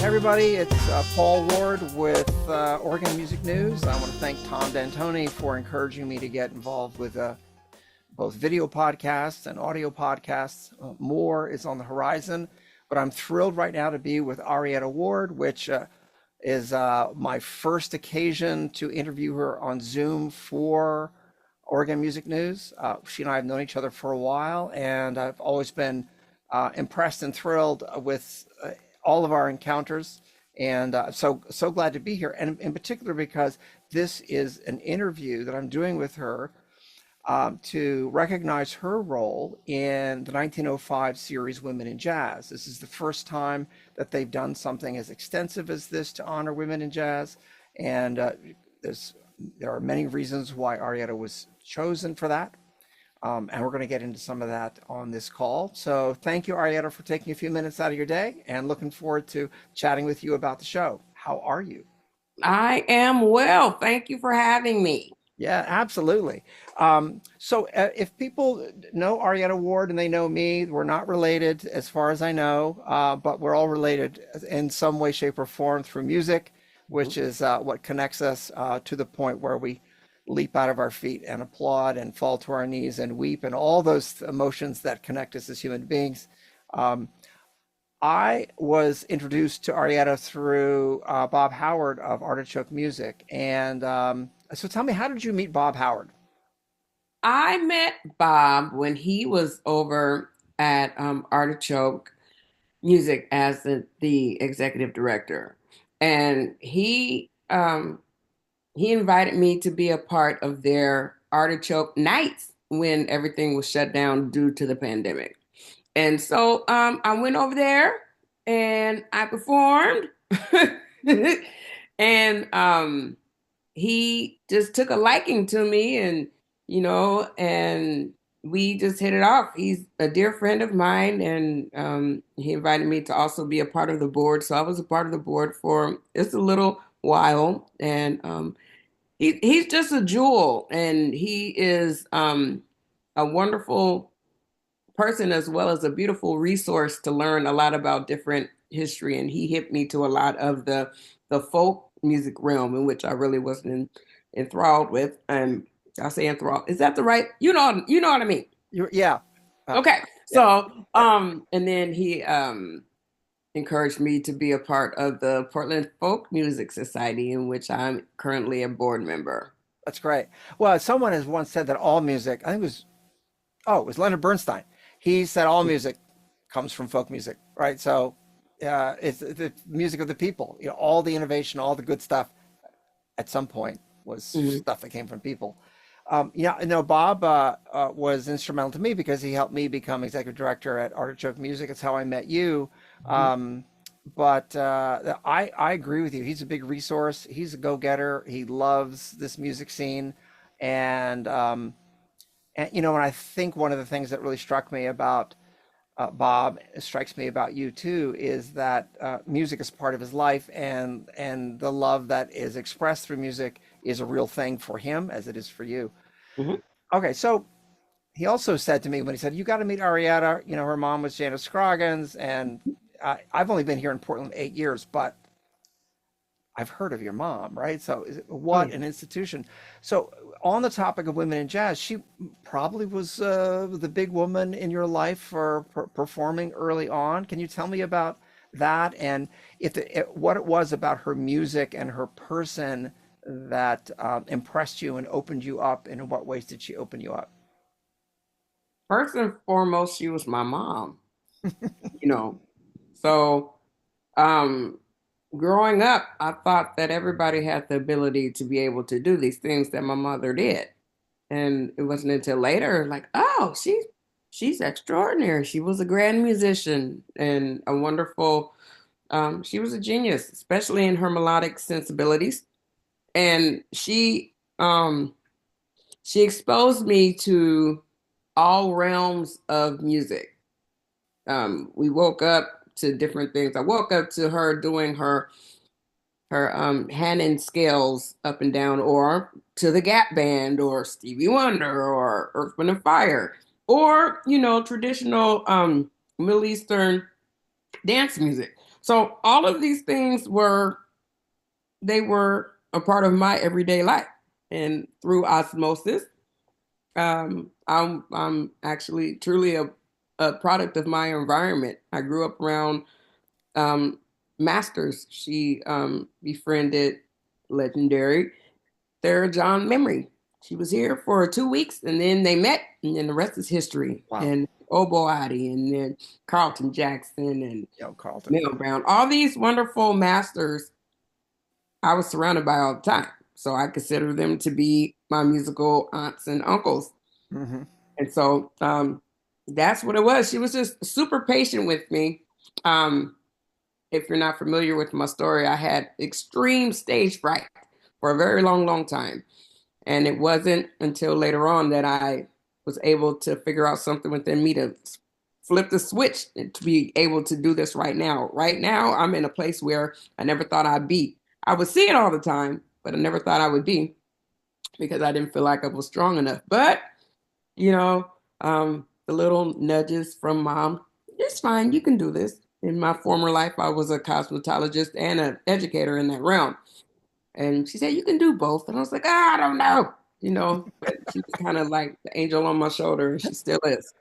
Everybody, it's Paul Ward with Oregon Music News. I want to thank Tom D'Antoni for encouraging me to get involved with both video podcasts and audio podcasts. More is on the horizon, but I'm thrilled right now to be with Arietta Ward, which is my first occasion to interview her on Zoom for Oregon Music News. She and I have known each other for a while, and I've always been impressed and thrilled with all of our encounters. And so glad to be here, and in particular because this is an interview that I'm doing with her to recognize her role in the 1905 series Women in Jazz. This is the first time that they've done something as extensive as this to honor women in jazz, and there are many reasons why Arietta was chosen for that. And we're going to get into some of that on this call. So thank you, Arietta, for taking a few minutes out of your day, and looking forward to chatting with you about the show. How are you? I am well. Thank you for having me. Yeah, absolutely. If people know Arietta Ward and they know me, we're not related as far as I know, but we're all related in some way, shape, or form through music, which is what connects us to the point where we leap out of our feet and applaud and fall to our knees and weep and all those emotions that connect us as human beings. I was introduced to Arietta through Bob Howard of Artichoke Music. And so tell me, how did you meet Bob Howard? I met Bob when he was over at Artichoke Music as the executive director, and he invited me to be a part of their Artichoke nights when everything was shut down due to the pandemic. And so I went over there and I performed. And he just took a liking to me, and we just hit it off. He's a dear friend of mine, and he invited me to also be a part of the board. So I was a part of the board for just a little while, and he's just a jewel, and he is a wonderful person as well as a beautiful resource to learn a lot about different history. And he hit me to a lot of the folk music realm in which I really wasn't enthralled with. And I say enthralled. Is that the right? You know what I mean. Yeah. Okay. Yeah. So and then he encouraged me to be a part of the Portland Folk Music Society, in which I'm currently a board member. That's great. Well, someone has once said that all music, I think it was Leonard Bernstein. He said all music comes from folk music, right? So it's the music of the people. All the innovation, all the good stuff at some point was Mhm. stuff that came from people. Bob was instrumental to me because he helped me become executive director at Artichoke Music. It's how I met you. But I agree with you. He's a big resource. He's a go-getter. He loves this music scene. And, and I think one of the things that really struck me about Bob, strikes me about you too, is that music is part of his life, and the love that is expressed through music is a real thing for him as it is for you. Mhm. Okay, so he also said to me when he said, "You got to meet Arietta." Her mom was Janice Scroggins, and I've only been here in Portland 8 years, but I've heard of your mom, right? So Oh, what yeah. an institution. So on the topic of women in jazz, she probably was the big woman in your life for performing early on. Can you tell me about that, and what it was about her music and her person that impressed you and opened you up, and in what ways did she open you up? First and foremost, she was my mom, you know. So, um, growing up, I thought that everybody had the ability to be able to do these things that my mother did. And it wasn't until later, like, oh, she's extraordinary. She was a grand musician and a wonderful, she was a genius, especially in her melodic sensibilities. And she exposed me to all realms of music. We woke up to different things. I woke up to her doing her Hammond scales up and down, or to the Gap Band, or Stevie Wonder, or Earth, Wind and Fire, or traditional Middle Eastern dance music. So all of these things they were a part of my everyday life. And through osmosis, I'm actually truly a product of my environment. I grew up around um, Masters. She befriended legendary Sarah John Memory. She was here for 2 weeks and then they met, and then the rest is history. Wow. And Obo Adi, and then Carlton Jackson, and Carlton. Mel Brown. All these wonderful masters I was surrounded by all the time. So I consider them to be my musical aunts and uncles. Hmm. And so that's what it was. She was just super patient with me. Um, if you're not familiar with my story, I had extreme stage fright for a very long, long time. And it wasn't until later on that I was able to figure out something within me to flip the switch and to be able to do this right now. Right now, I'm in a place where I never thought I'd be. I would see it all the time, but I never thought I would be because I didn't feel like I was strong enough. But, you know, the little nudges from mom, it's fine, you can do this. In my former life, I was a cosmetologist and an educator in that realm. And she said, you can do both. And I was like, I don't know, but she was kind of like the angel on my shoulder, and she still is.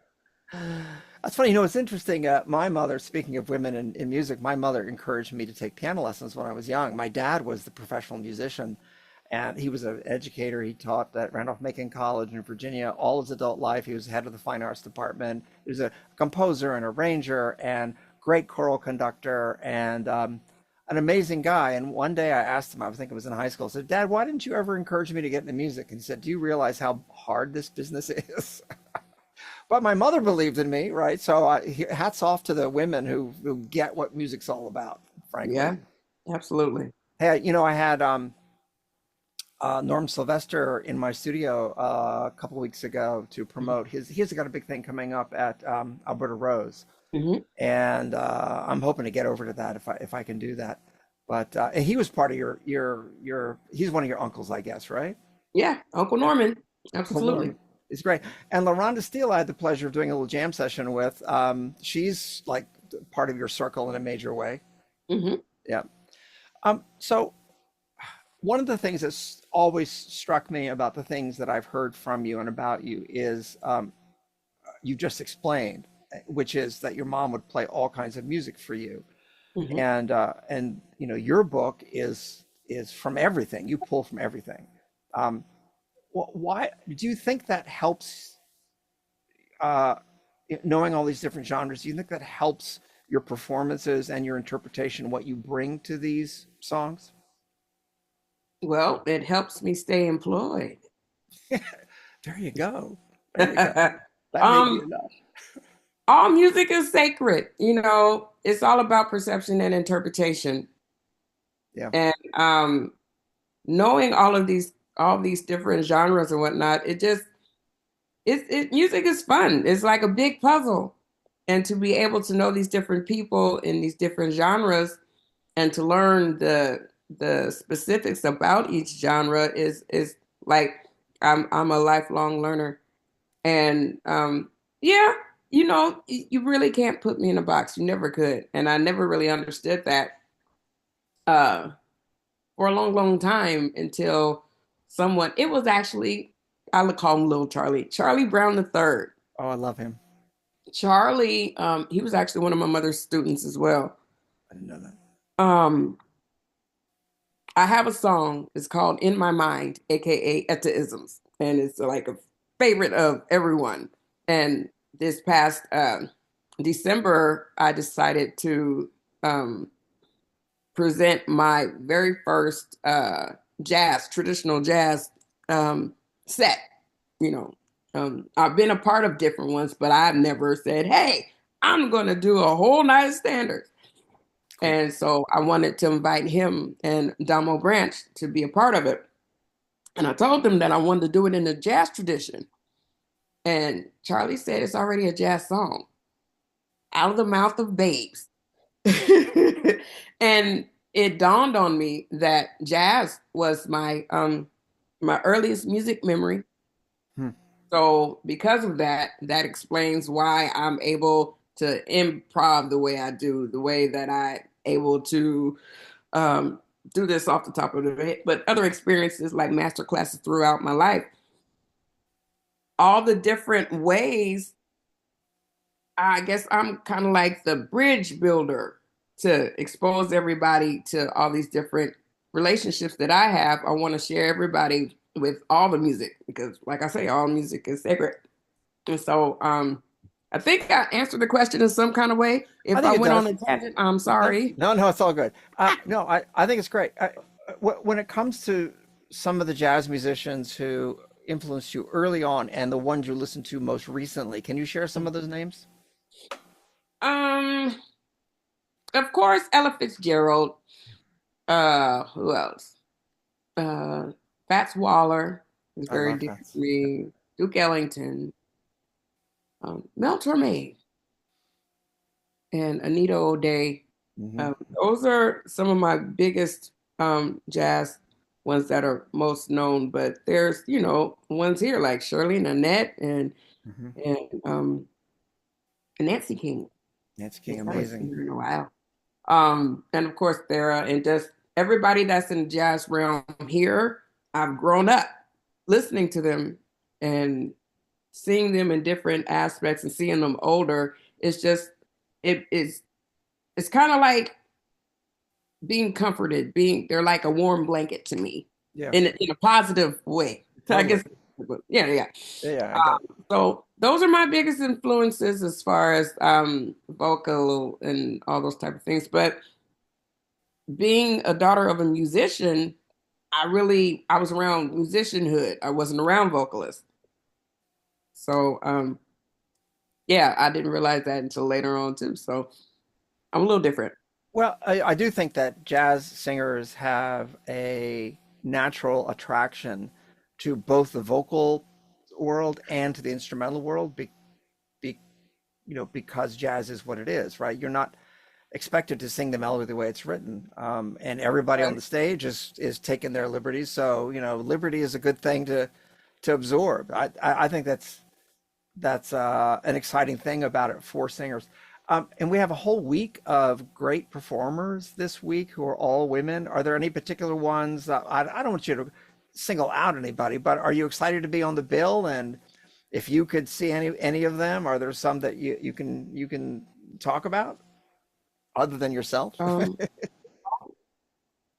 That's funny. It's interesting. My mother, speaking of women in music, my mother encouraged me to take piano lessons when I was young. My dad was the professional musician, and he was an educator. He taught at Randolph-Macon College in Virginia all his adult life. He was head of the fine arts department. He was a composer and arranger and great choral conductor and an amazing guy. And one day I asked him, I think it was in high school, I said, Dad, why didn't you ever encourage me to get into music? And he said, do you realize how hard this business is? But my mother believed in me, right? So hats off to the women who get what music's all about, frankly. Yeah, absolutely. Hey, I had Norm Sylvester in my studio a couple of weeks ago to promote he's got a big thing coming up at Alberta Rose, Hmm. and I'm hoping to get over to that if I can do that. But and he was part of your he's one of your uncles, I guess, right? Yeah, Uncle Norman. Uncle Absolutely. Norm is great. And LaRonda Steele, I had the pleasure of doing a little jam session with. She's like part of your circle in a major way. Hmm. Yeah. So one of the things that's always struck me about the things that I've heard from you and about you is you just explained, which is that your mom would play all kinds of music for you, Hmm. and your book is from everything. You pull from everything. Um, why do you think that helps? Uh, Knowing all these different genres, do you think that helps your performances and your interpretation, what you bring to these songs? Well, it helps me stay employed. There you go. There you go. That may be um, enough. all music is sacred. It's all about perception and interpretation. Yeah. And knowing all these different genres and whatnot, music is fun. It's like a big puzzle. And to be able to know these different people in these different genres and to learn the specifics about each genre is like I'm a lifelong learner. And yeah, you really can't put me in a box. You never could. And I never really understood that uh for a long, long time until someone, it was actually, I would call him Little Charlie, Charlie Brown the third. Oh, I love him. Charlie, he was actually one of my mother's students as well. I didn't know that. Um, I have a song, it's called In My Mind, aka Etaisms, and it's like a favorite of everyone. And this past December, I decided to um, present my very first traditional jazz um, set. You know, I've been a part of different ones, but I've never said, "Hey, I'm going to do a whole night of standards." Cool. And so I wanted to invite him and Damo Branch to be a part of it. And I told them that I wanted to do it in the jazz tradition. And Charlie said it's already a jazz song out of the mouth of babes. And it dawned on me that jazz was my earliest music memory. Hmm. So because of that, that explains why I'm able to improv the way I do, the way that I able to um, do this off the top of the head, but other experiences like master classes throughout my life, all the different ways. I guess I'm kind of like the bridge builder to expose everybody to all these different relationships that I have. I want to share everybody with all the music because, like I say, all music is sacred. And so, I think I answered the question in some kind of way. I If I think it went on does. a tangent, I'm No, sorry. no, no, it's all good. No, I think it's great. When it comes to some of the jazz musicians who influenced you early on and the ones you listened to most recently, can you share some of those names? Um, of course, Ella Fitzgerald. Who else? Uh, Fats Waller is I very love dear that. to me. Duke Ellington, Mel Torme, and Anita O'Day. Hmm. Those are some of my biggest jazz ones that are most known. But there's, ones here like Shirley Nanette Hmm. and Nancy King. Nancy King, Yes, I haven't amazing. seen her in a while. And of course, there and just everybody that's in the jazz realm here, I've grown up listening to them and seeing them in different aspects and seeing them older. It's just it's kind of like being comforted, being they're like a warm blanket to me Yeah, in a positive way. So I totally. guess, yeah, yeah. Yeah, I get it. So those are my biggest influences as far as vocal and all those type of things. But being a daughter of a musician, I was around musicianhood. I wasn't around vocalists. So yeah, I didn't realize that until later on too. So I'm a little different. Well, I do think that jazz singers have a natural attraction to both the vocal world and to the instrumental world, be, because jazz is what it is, right? You're not expected to sing the melody the way it's written, and everybody on the stage is taking their liberties. So, liberty is a good thing to absorb. I think that's an exciting thing about it for singers. And we have a whole week of great performers this week who are all women. Are there any particular ones? I don't want you to single out anybody, but are you excited to be on the bill? And if you could see any of them, are there some that you can talk about other than yourself? Um,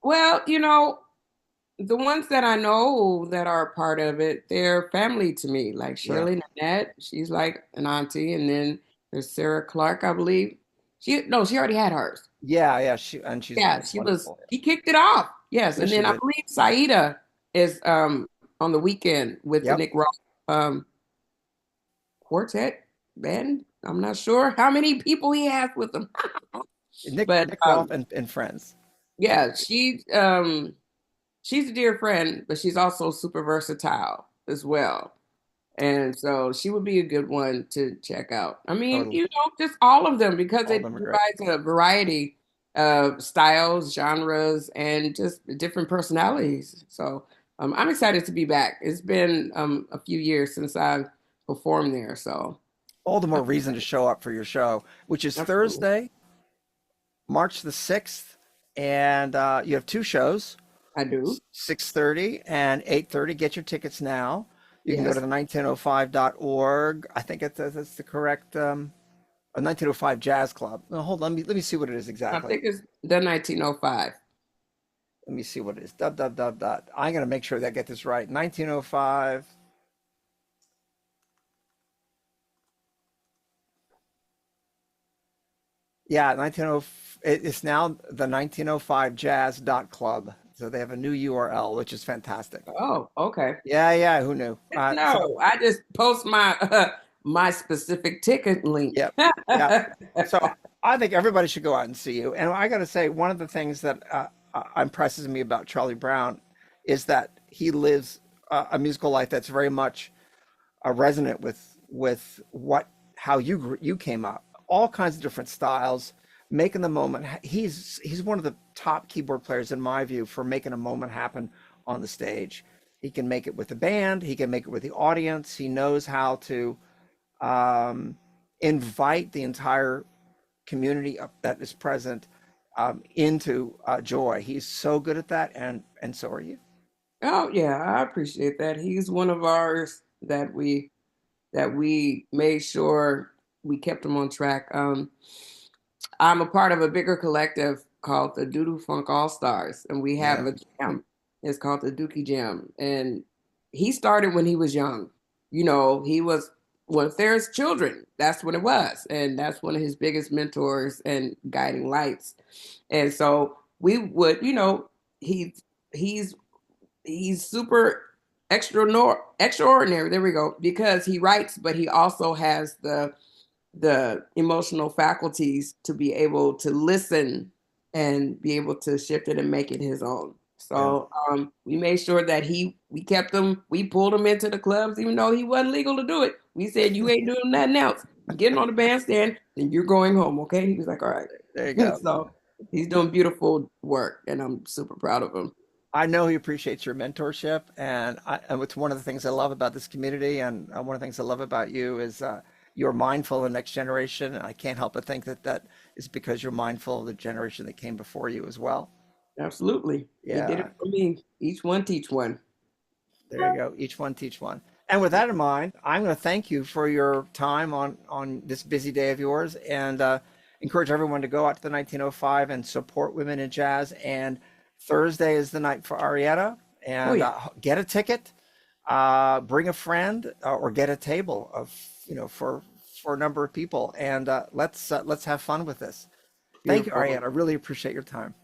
well, the ones that I know that are a part of it, they're family to me. Like Yeah, Shirley Nanette, she's like an auntie, and then there's Sarah Clark, I believe. She already had hers. yeah, yeah. She's Yeah, wonderful. she kicked it off. Yes, Yes, and she then I did. believe Saida is on the weekend with the Yep. Nick Ross um quartet band. I'm not sure how many people he has with him, Nick but Nick Roth and friends. yeah, she's a dear friend, but she's also super versatile as well. And so she would be a good one to check out. I mean, Totally. just all of them because All of it them are great. provides a variety of styles, genres, and just different personalities. So I'm excited to be back. It's been a few years since I've performed there. So All the more reason to show up for your show, which is absolutely, Thursday, March the 6th, and you have two shows, I do. 6:30 and 8:30. Get your tickets now. You can go to Yes, the 1905.org. I think that's the correct 1905 Jazz Club. No, hold on, let me see what it is I exactly. think it's the 1905. Let me see what it is. Dot dot dot dot. I'm gonna make sure that I get this right. 1905. Yeah, 190. It's now the 1905 Jazz dot club. So they have a new URL, which is fantastic. Oh, okay. Yeah, yeah. Who knew? So No, I just post my my specific ticket link. yep, yep. So I think everybody should go out and see you. And I got to say, one of the things that impresses me about Charlie Brown is that he lives a musical life that's very much resonant with what how you came up. All kinds of different styles, making the moment. He's one of the top keyboard players in my view for making a moment happen on the stage. He can make it with the band. He can make it with the audience. He knows how to um, invite the entire community up that is present into Joy. He's so good at that, and so are you. Oh yeah, I appreciate that. He's one of ours that we made sure we kept him on track. I'm a part of a bigger collective called the Doodoo Funk All Stars, and we have Yeah, a jam. It's called the Dookie Jam, and he started when he was young. He was well. If there's children, that's what it was, and that's one of his biggest mentors and guiding lights. And so we would, he he's he's super extraordinary. There we go, because he writes, but he also has the emotional faculties to be able to listen and be able to shift it and make it his own. yeah. So we made sure that we kept him, we pulled him into the clubs, even though he wasn't legal to do it. We said, you ain't doing nothing else. You're getting on the bandstand and you're going home, okay? He was like, all right. There you go. So he's doing beautiful work and I'm super proud of him. I know he appreciates your mentorship, and it's one of the things I love about this community, and one of the things I love about you is you're mindful of the next generation, and I can't help but think that that is because you're mindful of the generation that came before you as well. Absolutely. He did Yeah, it for me. Each one teach one. there you go. Each one teach one. And with that in mind, I'm going to thank you for your time on this busy day of yours, and encourage everyone to go out to the 1905 and support women in jazz. And Thursday is the night for Arietta, Oh and yeah. get a ticket, bring a friend, or get a table of for a number of people, and let's have fun with this. Thank you, Beautiful. Arietta. I really appreciate your time.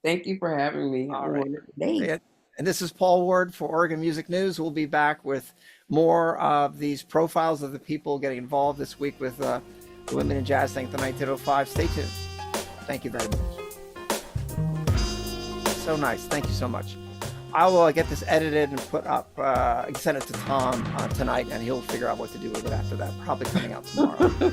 Thank you for having me. Have All a right. wonderful day. And this is Paul Ward for Oregon Music News. We'll be back with more of these profiles of the people getting involved this week with the Women in Jazz thing at the 1905. Stay tuned. Thank you very much. So nice. Thank you so much. I will get this edited and put up, send it to Tom tonight, and he'll figure out what to do with it after that. Probably coming out tomorrow.